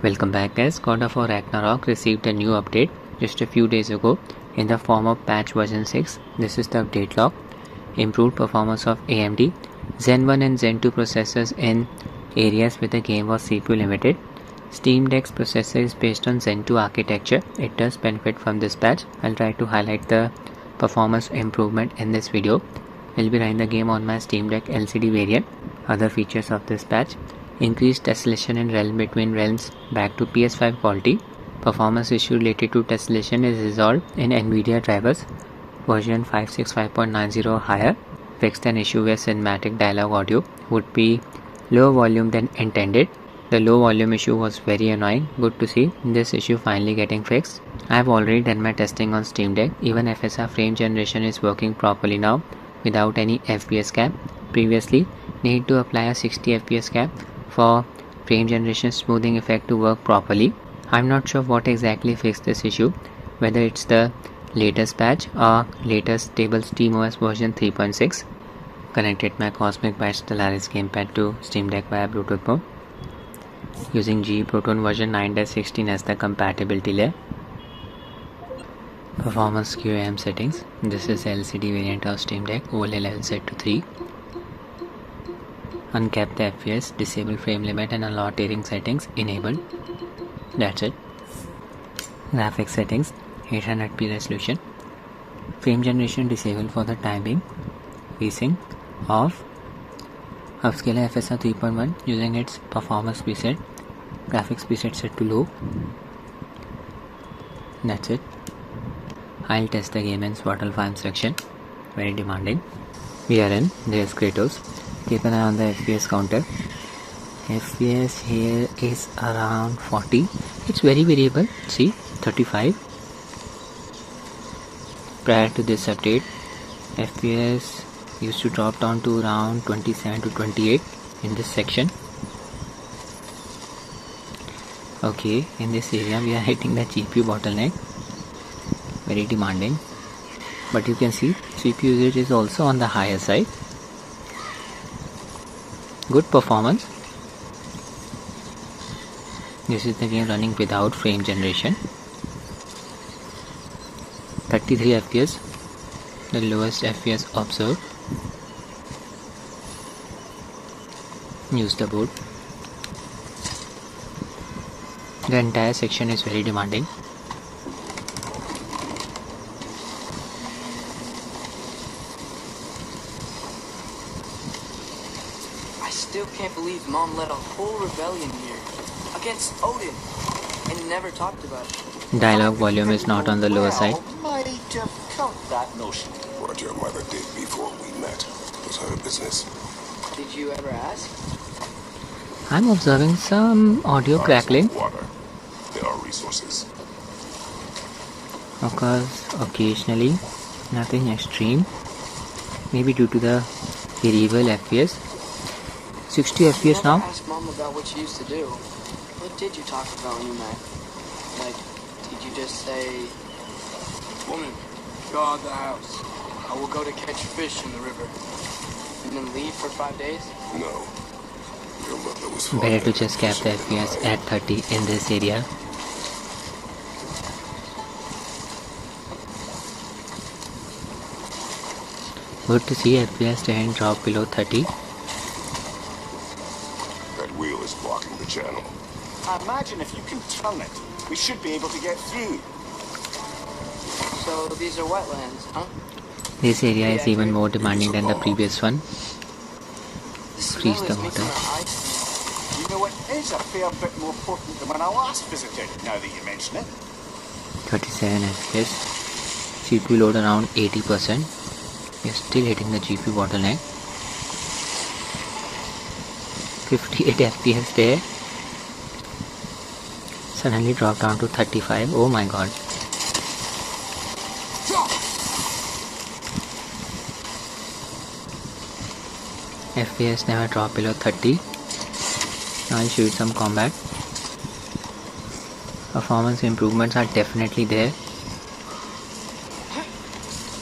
Welcome back guys. God of War Ragnarok received a new update just a few days ago in the form of patch version 6. This is the update log. Improved performance of AMD Zen 1 and Zen 2 processors in areas where the game was CPU limited. Steam Deck's processor is based on Zen 2 architecture. It does benefit from this patch. I'll try to highlight the performance improvement in this video. I'll be running the game on my Steam Deck LCD variant. Other features of this patch: increased tessellation in realm between realms back to PS5 quality. Performance issue related to tessellation is resolved in NVIDIA drivers version 565.90 or higher. Fixed an issue where cinematic dialogue audio would be lower volume than intended. The low volume issue was very annoying. Good to see this issue finally getting fixed. I have already done my testing on Steam Deck. Even FSR frame generation is working properly now without any FPS cap. Previously, need to apply a 60 FPS cap for frame generation smoothing effect to work properly. I'm not sure what exactly fixed this issue, whether it's the latest patch or latest stable SteamOS version 3.6. Connected my Cosmic Byte Stellaris gamepad to Steam Deck via Bluetooth mode using GE Proton version 9-16 as the compatibility layer. Performance QAM settings. This is LCD variant of Steam Deck. OLED level set to 3. Uncap the FPS, disable frame limit and allow tearing settings enabled. That's it. Graphics settings, 800p resolution. Frame generation disabled for the time being. VSync off. Upscaler FSR 3.1 using its performance preset. Graphics preset set to low. That's it. I'll test the game in throttle farm section. Very demanding. We are in. There's Kratos. Keep an eye on the FPS counter. FPS here is around 40. It's very variable. See, 35. Prior to this update, FPS used to drop down to around 27 to 28 in this section. Okay, in this area we are hitting the GPU bottleneck. Very demanding. But you can see CPU usage is also on the higher side. Good performance. This is the game running without frame generation. 33 FPS, the lowest FPS observed. Use the board. The entire section is very demanding. I still can't believe Mom led a whole rebellion here against Odin and never talked about it. Dialogue volume is not on the lower side. Might have felt that notion. What your mother did before we met was her business. Did you ever ask? I'm observing some audio crackling. Water. There are resources. Occurs occasionally, nothing extreme. Maybe due to the variable FPS. 60 FPS now. Ask Mom about what you used to do. What did you talk about when you met? Like, did you just say, "Woman, guard the house. I will go to catch fish in the river," and then leave for 5 days? No. Your mother was Better to just cap the FPS at 30 in this area. Good to see FPS didn't drop below 30. That wheel is blocking the channel. I imagine if you can turn it, we should be able to get through. So these are wetlands, huh? This area is even more demanding than the previous one. Freeze the water. You know, it is a fair bit more potent than when I last visited, now that you mention it. 37 FPS. CPU load around 80%. We're still hitting the GPU bottleneck. 58 FPS there. Suddenly dropped down to 35. Oh my god. FPS never dropped below 30. Now I'll show you some combat. Performance improvements are definitely there.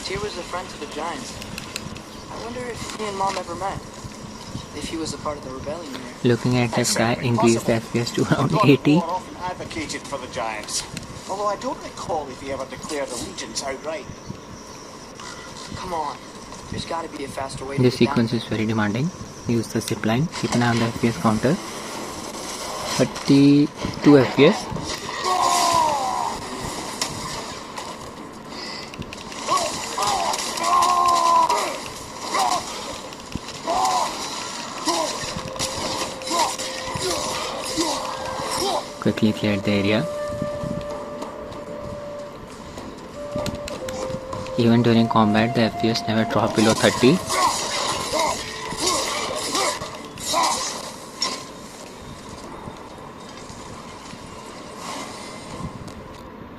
Tyr was a friend to the Giants. I wonder if he and Mom ever met. If he was a part of the rebellion here. Looking at the sky, increase the FPS to around 80. advocated for the Giants. Although I don't recall if he ever declared allegiance outright. Come on. There's got to be a faster way to This get down sequence is very demanding. Use the zip line. Keep an eye on the FPS counter. 32 FPS. Quickly cleared the area. Even during combat, the FPS never dropped below 30.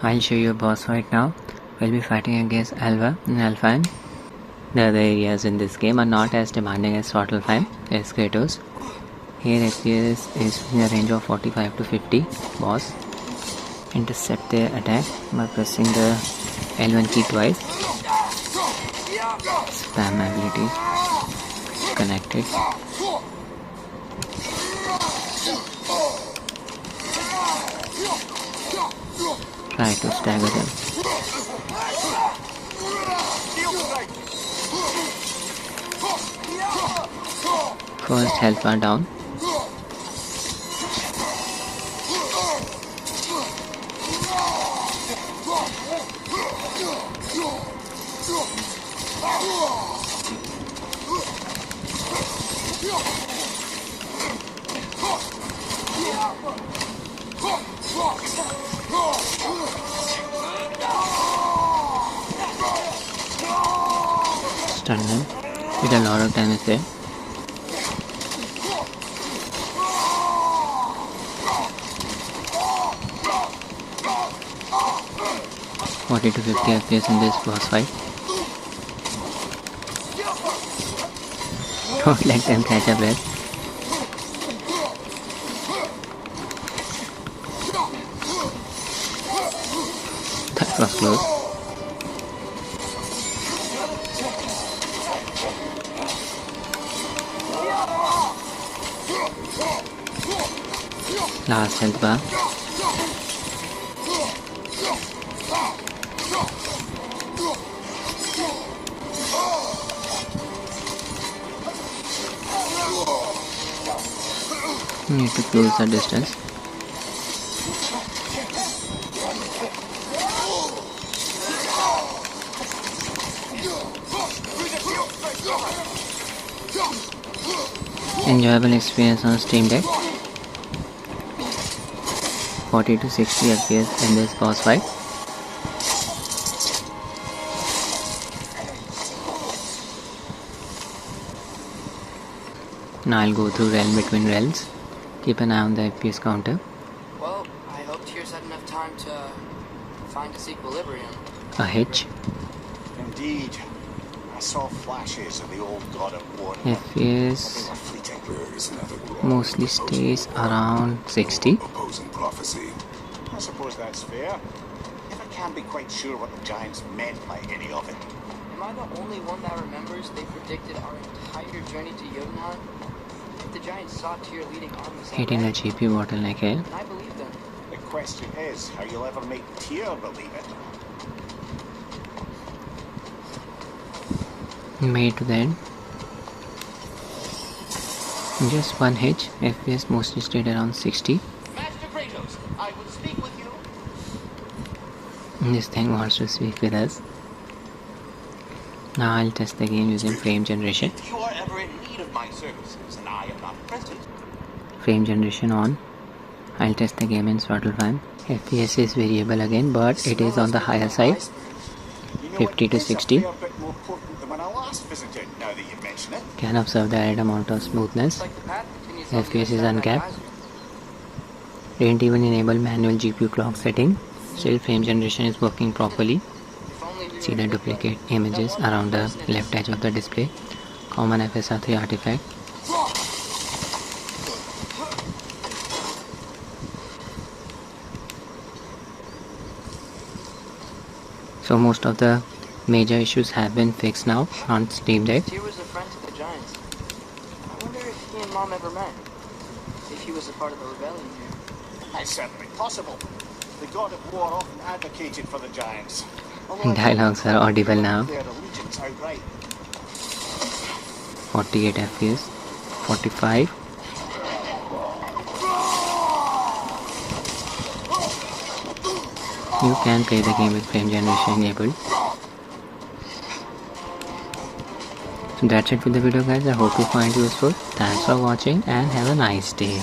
I'll show you a boss fight now. We'll be fighting against Alva and Alfheim. The other areas in this game are not as demanding as Svartalfheim, as Kratos. Here FPS is in the range of 45 to 50. Boss. Intercept their attack by pressing the L1 key twice. Spam abilities. Connected. Try to stagger them. First health bar down. Stun them. Did a lot of damage there. (40 to 50 FPS in this boss fight. Don't let them catch a breath. That was close. Last health bar. Need to close the distance. Enjoyable experience on Steam Deck. 40 to 60 FPS in this boss fight. Now I'll go through Realm Between Realms. Keep an eye on the FPS counter. Well, I hope Tears had enough time to find its equilibrium. A hitch. Indeed. I saw flashes of the old god of war. FPS They were fleeting. There is nothing wrong. mostly stays around 60. Opposing prophecy. I suppose that's fair. Never can be quite sure what the Giants meant by any of it. Am I the only one that remembers they predicted our entire journey to Jotunheim? If the Giants saw Tyr leading armies that Hitting the way, GPU bottleneck here. and I believe them. The question is how you'll ever make Tyr believe it. Made to the end. Just one hitch. FPS mostly stayed around 60. Master Kratos, I would speak with you. This thing wants to speak with us. Now I'll test the game using frame generation. If you are ever in need of my services and I am not present, Frame generation on. I'll test the game in Svartalfheim. FPS is variable again, but it is on the higher side. 50 to 60. A bit more potent than when I last visited, now that you mention it. Can observe the added amount of smoothness. Like the path continues on the FPS is other side of that uncapped. geyser. Didn't even enable manual GPU clock setting. Still frame generation is working properly. If only we See were the here. duplicate images around the left edge of the display. Common FSR3 artifact. So most of the major issues have been fixed now on Steam Deck. Tyr was a friend to the Giants. I wonder if he and Mom ever met. If he was a part of the rebellion here. It's certainly possible. The god of war often advocated for the giants. Although I Dialogues don't are audible think now. their allegiance outright. 48 FPS, 45. You can play the game with frame generation enabled. So that's it for the video guys. I hope you find it useful. Thanks for watching and have a nice day.